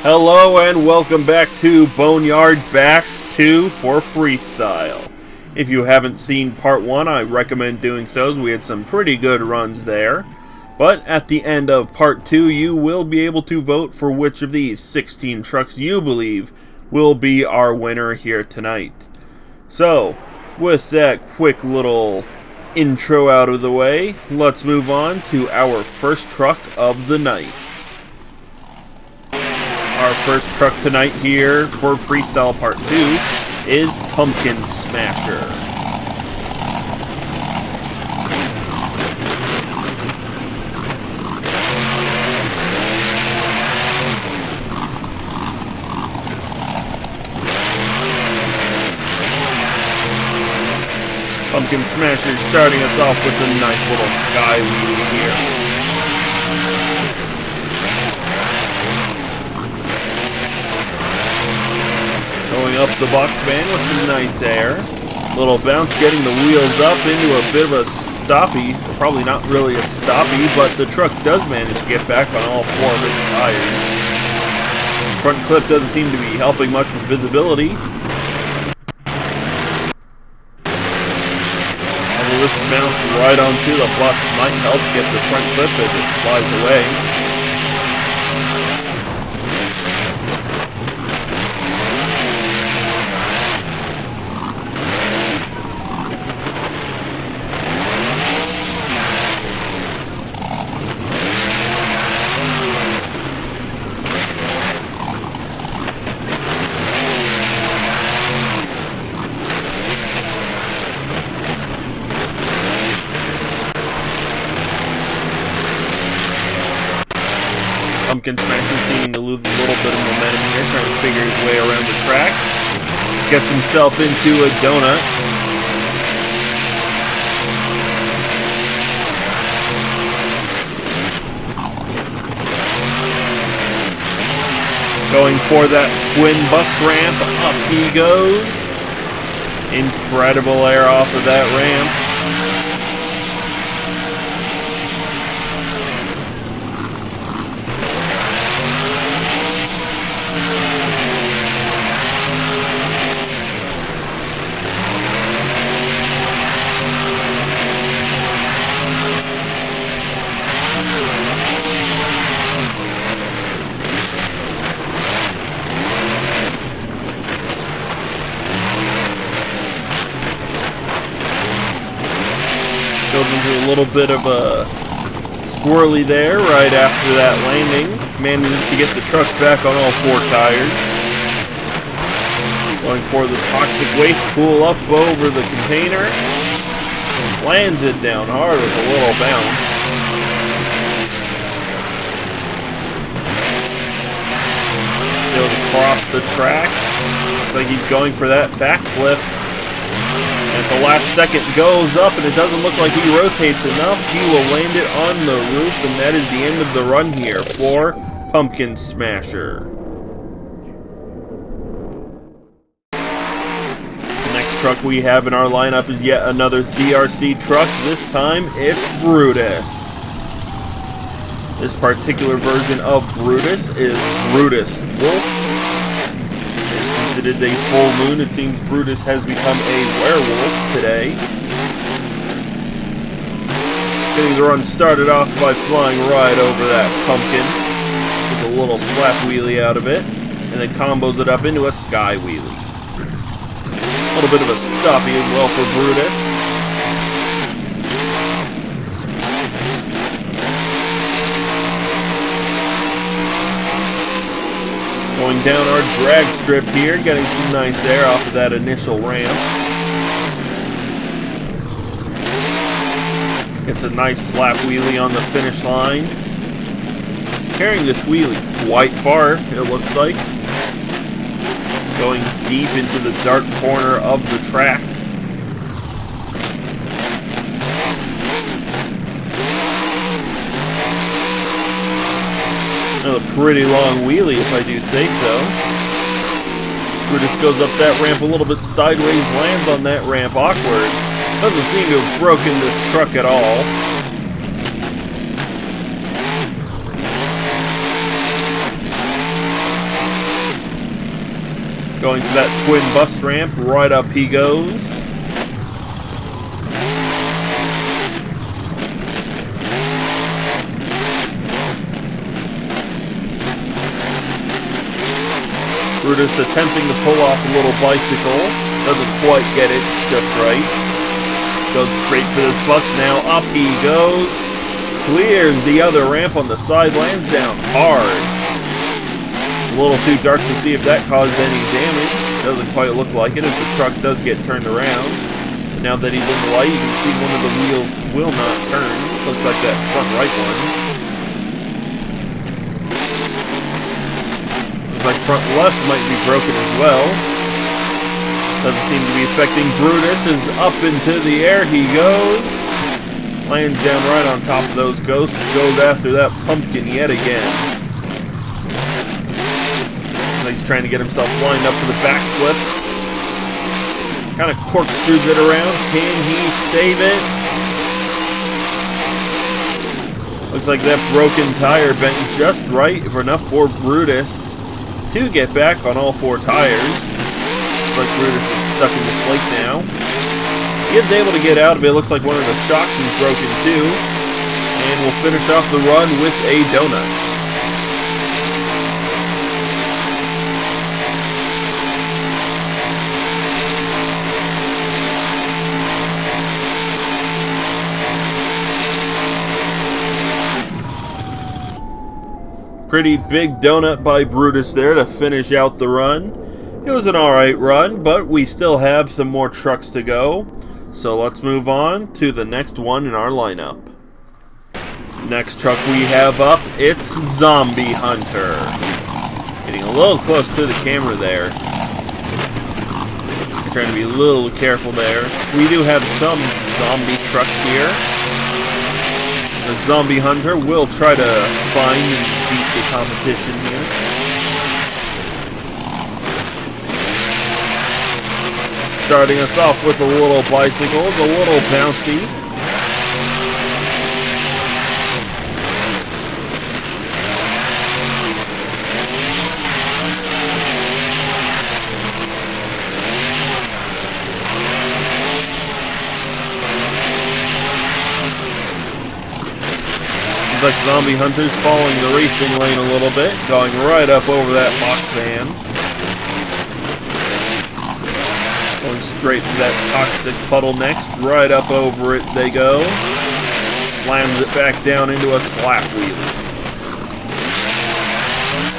Hello and welcome back to Boneyard Bash 2 for Freestyle. If you haven't seen part 1, I recommend doing so, as we had some pretty good runs there. But at the end of part 2, you will be able to vote for which of these 16 trucks you believe will be our winner here tonight. So, with that quick little intro out of the way, let's move on to our first truck of the night. Our first truck tonight here for Freestyle Part 2 is Pumpkin Smasher. Pumpkin Smasher starting us off with a nice little sky wheel here. Going up the box van with some nice air. Little bounce, getting the wheels up into a bit of a stoppie. Probably not really a stoppie, but the truck does manage to get back on all 4 of its tires. Front clip doesn't seem to be helping much with visibility. Although this bounce right onto the bus might help get the front clip as it slides away. Pumpkin Smasher seeming to lose a little bit of momentum here, trying to figure his way around the track. Gets himself into a donut. Going for that twin bus ramp, up he goes. Incredible air off of that ramp. Goes into a little bit of a squirrely there right after that landing. Manages to get the truck back on all 4 tires. Going for the toxic waste pool up over the container. Lands it down hard with a little bounce. Goes across the track. Looks like he's going for that backflip. At the last second goes up, and it doesn't look like he rotates enough. He will land it on the roof, and that is the end of the run here for Pumpkin Smasher. The next truck we have in our lineup is yet another CRC truck. This time, it's Brutus. This particular version of Brutus is Brutus Wolf. It is a full moon. It seems Brutus has become a werewolf today. Getting the run started off by flying right over that pumpkin with a little slap wheelie out of it, and then combos it up into a sky wheelie. A little bit of a stoppie as well for Brutus. Going down our drag strip here, getting some nice air off of that initial ramp. It's a nice slap wheelie on the finish line. Carrying this wheelie quite far, it looks like. Going deep into the dark corner of the track. Another pretty long wheelie, if I do say so. Brutus goes up that ramp a little bit sideways, lands on that ramp awkward. Doesn't seem to have broken this truck at all. Going to that twin bus ramp, right up he goes. Brutus attempting to pull off a little bicycle. Doesn't quite get it just right. Goes straight for this bus now. Up he goes. Clears the other ramp on the side. Lands down hard. A little too dark to see if that caused any damage. Doesn't quite look like it as the truck does get turned around. But now that he's in the light, you can see one of the wheels will not turn. Looks like that front right one. Like front left might be broken as well. Doesn't seem to be affecting Brutus. Is up into the air he goes. Lands down right on top of those ghosts. Goes after that pumpkin yet again. He's trying to get himself lined up for the backflip. Kind of corkscrews it around. Can he save it? Looks like that broken tire bent just right enough for Brutus to get back on all four tires. Looks like Brutus is stuck in the slate now. He is able to get out of it. Looks like one of the shocks is broken too. And we'll finish off the run with a donut. Pretty big donut by Brutus there to finish out the run. It was an alright run, but we still have some more trucks to go. So let's move on to the next one in our lineup. Next truck we have up, it's Zombie Hunter. Getting a little close to the camera there. I'm trying to be a little careful there. We do have some zombie trucks here. The Zombie Hunter will try to find and beat the competition here. Starting us off with a little bicycle, it's a little bouncy. Like Zombie Hunter's following the racing lane a little bit, going right up over that box van. Going straight to that toxic puddle next, right up over it they go. Slams it back down into a slap wheel.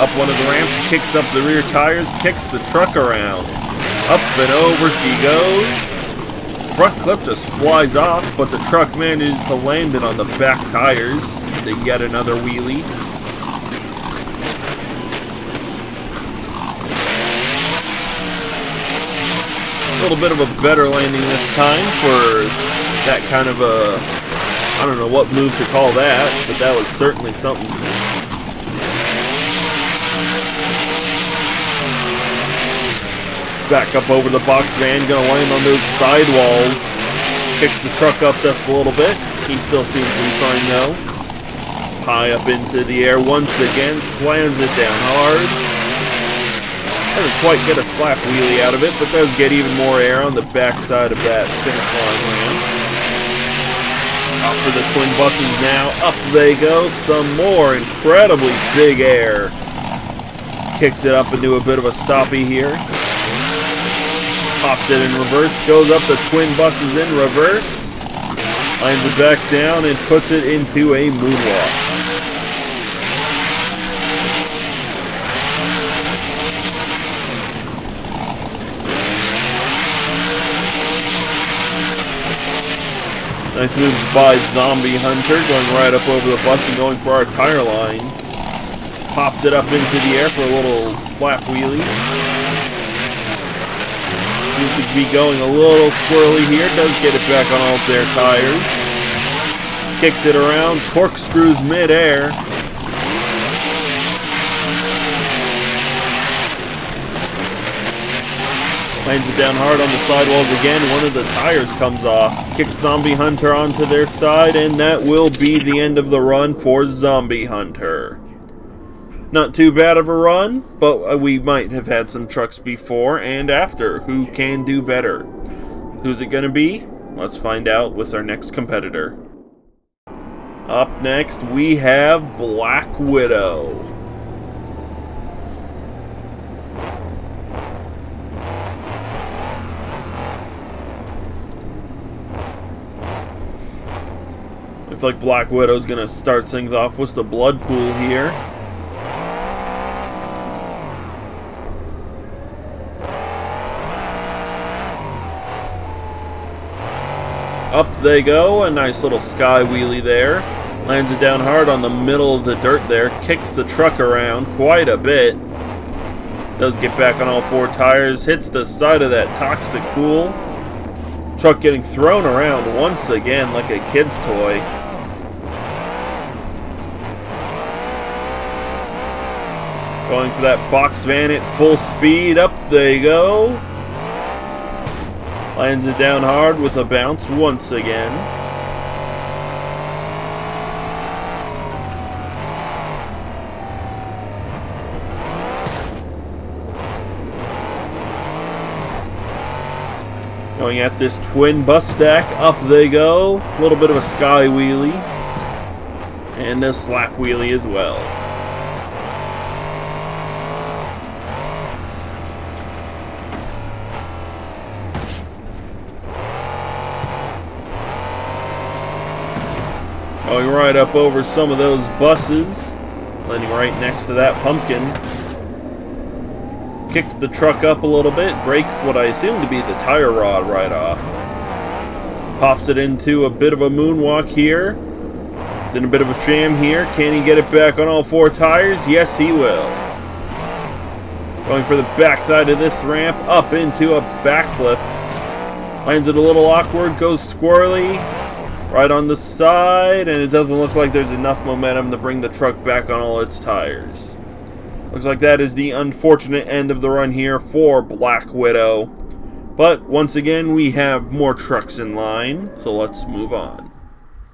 Up one of the ramps, kicks up the rear tires, kicks the truck around. Up and over she goes. Front clip just flies off, but the truck manages to land it on the back tires. Yet another wheelie. A little bit of a better landing this time for that kind of a, I don't know what move to call that, but that was certainly something. Back up over the box van, gonna land on those sidewalls. Kicks the truck up just a little bit. He still seems to be fine though. High up into the air once again, slams it down hard. Doesn't quite get a slap wheelie out of it, but does get even more air on the backside of that finish line ramp. Out for the twin buses now, up they go, some more incredibly big air. Kicks it up into a bit of a stoppie here. Pops it in reverse, goes up the twin buses in reverse. Lands it back down and puts it into a moonwalk. Nice moves by Zombie Hunter, going right up over the bus and going for our tire line. Pops it up into the air for a little slap wheelie. Seems to be going a little squirrely here, does get it back on all their tires. Kicks it around, corkscrews mid-air. Lands it down hard on the sidewalls again. One of the tires comes off. Kicks Zombie Hunter onto their side, and that will be the end of the run for Zombie Hunter. Not too bad of a run, but we might have had some trucks before and after who can do better. Who's it going to be? Let's find out with our next competitor. Up next, we have Black Widow. Looks like Black Widow's gonna start things off with the blood pool here. Up they go, a nice little sky wheelie there. Lands it down hard on the middle of the dirt there, kicks the truck around quite a bit. Does get back on all four tires, hits the side of that toxic pool. Truck getting thrown around once again like a kid's toy. Going for that box van at full speed, up they go. Lands it down hard with a bounce once again. Going at this twin bus stack, up they go. A little bit of a sky wheelie. And a slack wheelie as well. Going right up over some of those buses, landing right next to that pumpkin. Kicks the truck up a little bit, breaks what I assume to be the tire rod right off. Pops it into a bit of a moonwalk here. It's in a bit of a jam here. Can he get it back on all four tires? Yes, he will. Going for the backside of this ramp, up into a backflip. Lands it a little awkward, goes squirrely. Right on the side, and it doesn't look like there's enough momentum to bring the truck back on all its tires. Looks like that is the unfortunate end of the run here for Black Widow. But once again, we have more trucks in line, so let's move on.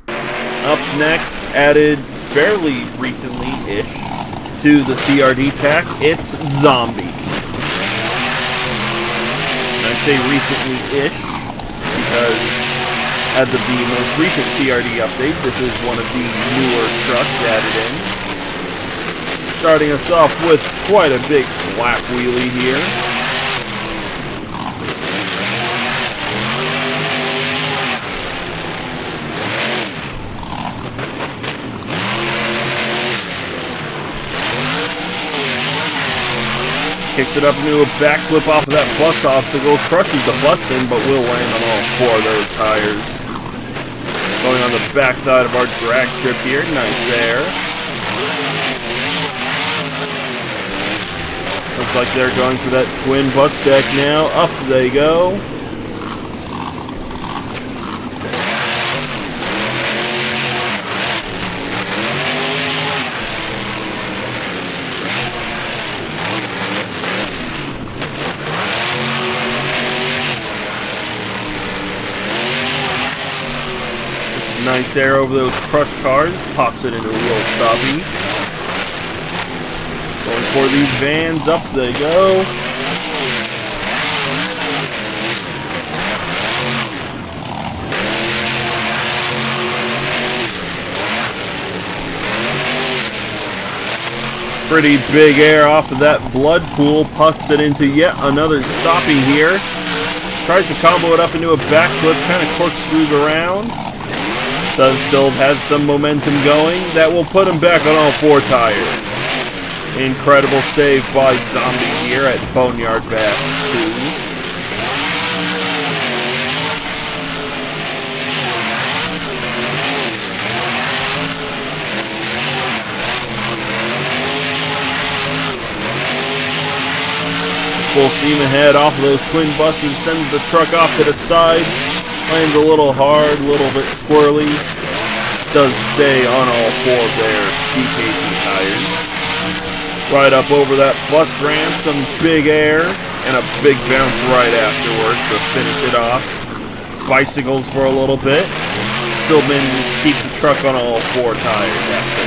Up next, added fairly recently-ish to the CRD pack, it's Zombie. And I say recently-ish because as of the most recent CRD update, this is one of the newer trucks added in. Starting us off with quite a big slap wheelie here. Kicks it up into a backflip off of that bus obstacle, crushes the bus in, but will land on all four of those tires. Going on the backside of our drag strip here, nice there. Looks like they're going for that twin bus deck now, up they go. Nice air over those crushed cars, pops it into a real stoppie. Going for these vans, up they go. Pretty big air off of that blood pool, puts it into yet another stoppie here. Tries to combo it up into a backflip, kind of corkscrews around. Does still have some momentum going. That will put him back on all four tires. Incredible save by Zombie here at Boneyard Bash 2. Full steam ahead off of those twin buses, sends the truck off to the side. Lands a little hard, a little bit squirrely. Does stay on all four of their BKT tires. Right up over that bus ramp, some big air, and a big bounce right afterwards to finish it off. Bicycles for a little bit. Still manages to keep the truck on all four tires after.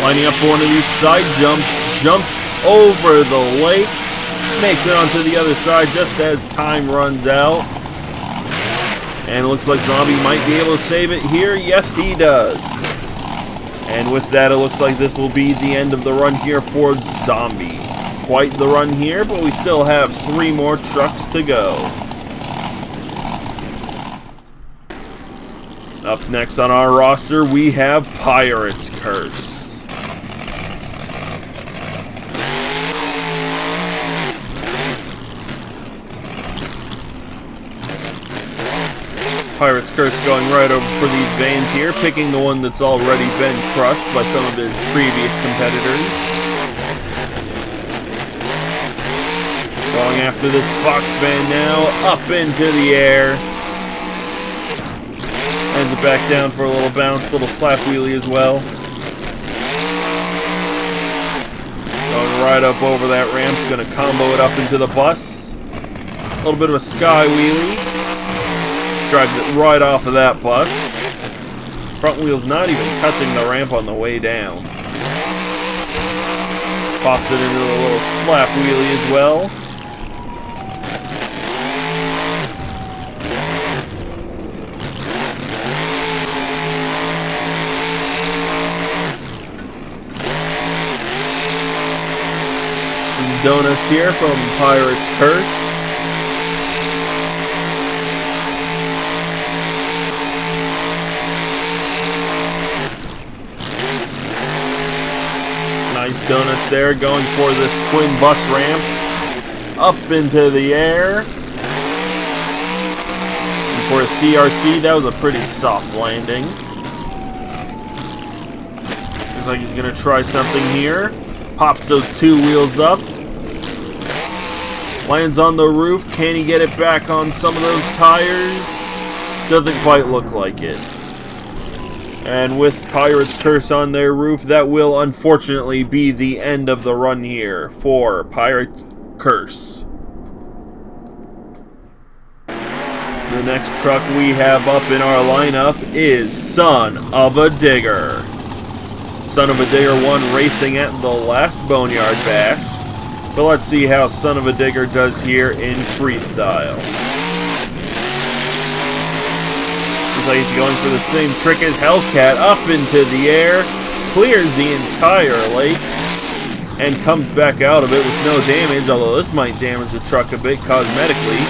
Lining up for one of these side jumps, jumps over the lake, makes it onto the other side just as time runs out. And it looks like Zombie might be able to save it here. Yes, he does. And with that, it looks like this will be the end of the run here for Zombie. Quite the run here, but we still have 3 more trucks to go. Up next on our roster, we have Pirate's Curse. Pirate's Curse going right over for these vanes here, picking the one that's already been crushed by some of his previous competitors. Going after this box van now, up into the air. Ends it back down for a little bounce, little slap wheelie as well. Going right up over that ramp, gonna combo it up into the bus. A little bit of a sky wheelie. Drives it right off of that bus. Front wheel's not even touching the ramp on the way down. Pops it into a little slap wheelie as well. Some donuts here from Pirate's Curse. Nice donuts there, going for this twin bus ramp. Up into the air. And for a CRC, that was a pretty soft landing. Looks like he's going to try something here. Pops those 2 wheels up. Lands on the roof. Can he get it back on some of those tires? Doesn't quite look like it. And with Pirate's Curse on their roof, that will unfortunately be the end of the run here for Pirate's Curse. The next truck we have up in our lineup is Son of a Digger. Son of a Digger won racing at the last Boneyard Bash. But let's see how Son of a Digger does here in Freestyle. Like he's going for the same trick as Hellcat, up into the air, clears the entire lake, and comes back out of it with no damage, although this might damage the truck a bit cosmetically.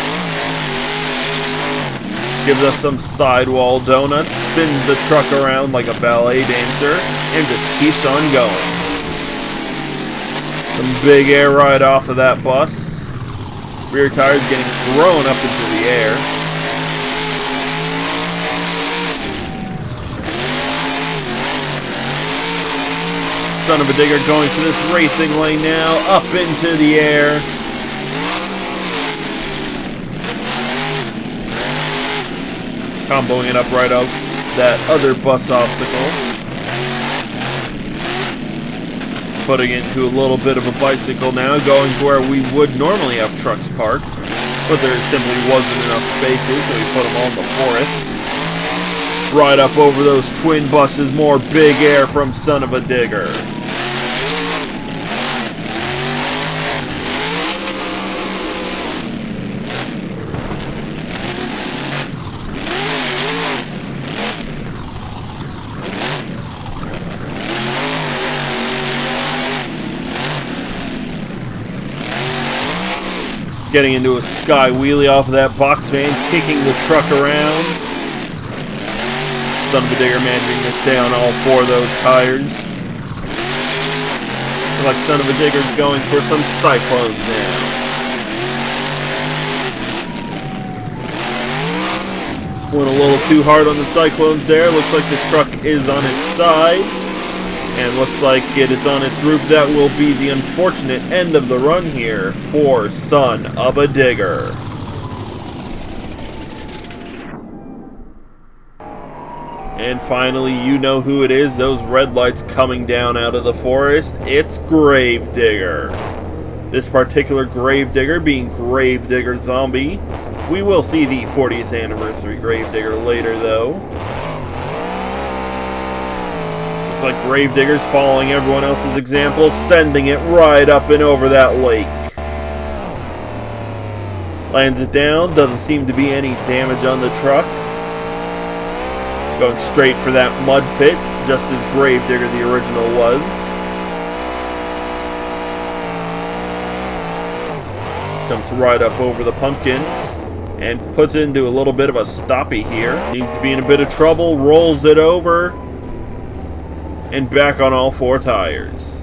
Gives us some sidewall donuts, spins the truck around like a ballet dancer, and just keeps on going. Some big air ride off of that bus. Rear tires getting thrown up into the air. Son of a Digger going to this racing lane now, up into the air. Comboing it up right off that other bus obstacle. Putting it into a little bit of a bicycle now, going to where we would normally have trucks parked. But there simply wasn't enough spaces, so we put them all in the forest. Right up over those twin buses, more big air from Son of a Digger. Getting into a sky wheelie off of that box van, kicking the truck around. Son of a Digger managing to stay on all 4 of those tires. Looks like Son of a Digger's going for some cyclones now. Went a little too hard on the cyclones there. Looks like the truck is on its side. And looks like it is on its roof. That will be the unfortunate end of the run here for Son of a Digger. And finally, you know who it is. Those red lights coming down out of the forest. It's Gravedigger. This particular Gravedigger being Gravedigger Zombie. We will see the 40th anniversary Gravedigger later, though. Looks like Gravedigger's following everyone else's example, sending it right up and over that lake. Lands it down, doesn't seem to be any damage on the truck. Going straight for that mud pit, just as Gravedigger the original was. Jumps right up over the pumpkin and puts it into a little bit of a stoppie here. Seems to be in a bit of trouble, rolls it over, and back on all four tires.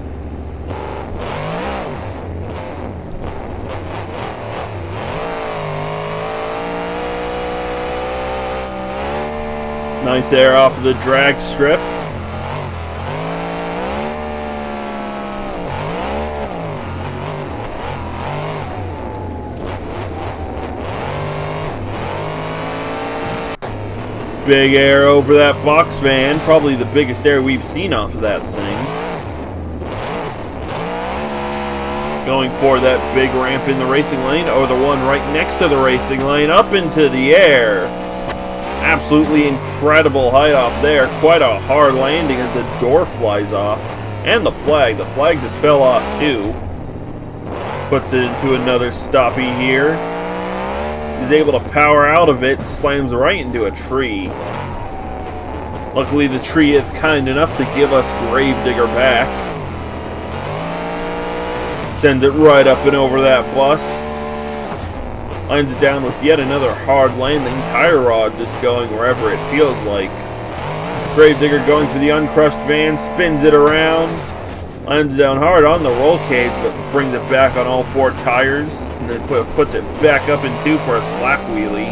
Nice air off of the drag strip. Big air over that box van. Probably the biggest air we've seen off of that thing. Going for that big ramp in the racing lane, or the one right next to the racing lane, up into the air. Absolutely incredible height off there. Quite a hard landing as the door flies off. And the flag. The flag just fell off too. Puts it into another stoppie here. He's able to power out of it, slams right into a tree. Luckily the tree is kind enough to give us Gravedigger back. Sends it right up and over that bus. Lands it down with yet another hard landing. Tire rod just going wherever it feels like. Gravedigger going for the uncrushed van, spins it around. Lands down hard on the roll cage, but brings it back on all four tires. And then puts it back up in two for a slap wheelie.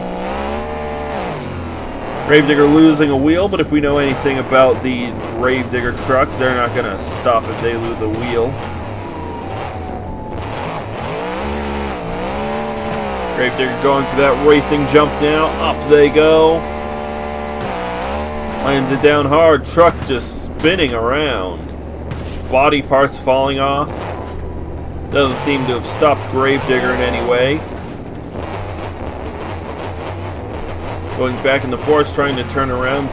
Gravedigger losing a wheel, but if we know anything about these Gravedigger trucks, they're not going to stop if they lose a wheel. Gravedigger going for that racing jump now. Up they go. Lands it down hard. Truck just spinning around. Body parts falling off. Doesn't seem to have stopped Gravedigger in any way. Going back and forth, trying to turn around.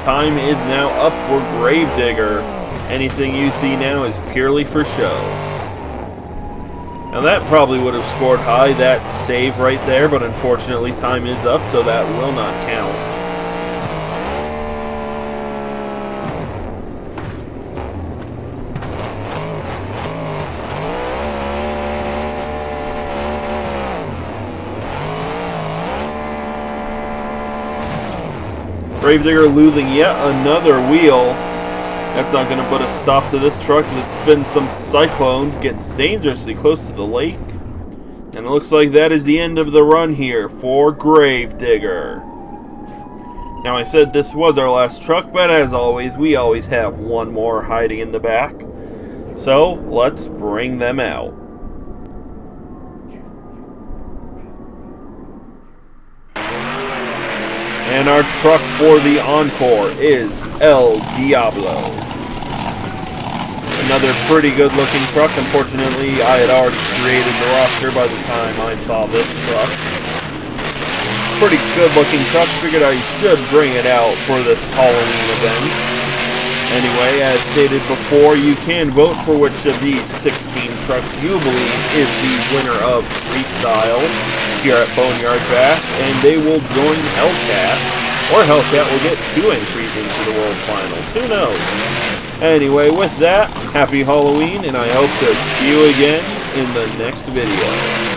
Time is now up for Gravedigger. Anything you see now is purely for show. Now that probably would have scored high, that save right there, but unfortunately time is up, so that will not count. Gravedigger losing yet another wheel. That's not going to put a stop to this truck as it spins some cyclones, gets dangerously close to the lake. And it looks like that is the end of the run here for Gravedigger. Now I said this was our last truck, but as always, we always have one more hiding in the back. So let's bring them out. And our truck for the Encore is El Diablo. Another pretty good looking truck. Unfortunately, I had already created the roster by the time I saw this truck. Pretty good looking truck. Figured I should bring it out for this Halloween event. Anyway, as stated before, you can vote for which of these 16 trucks you believe is the winner of Freestyle here at Boneyard Bash, and they will join Hellcat, or Hellcat will get 2 entries into the World Finals. Who knows? Anyway, with that, happy Halloween, and I hope to see you again in the next video.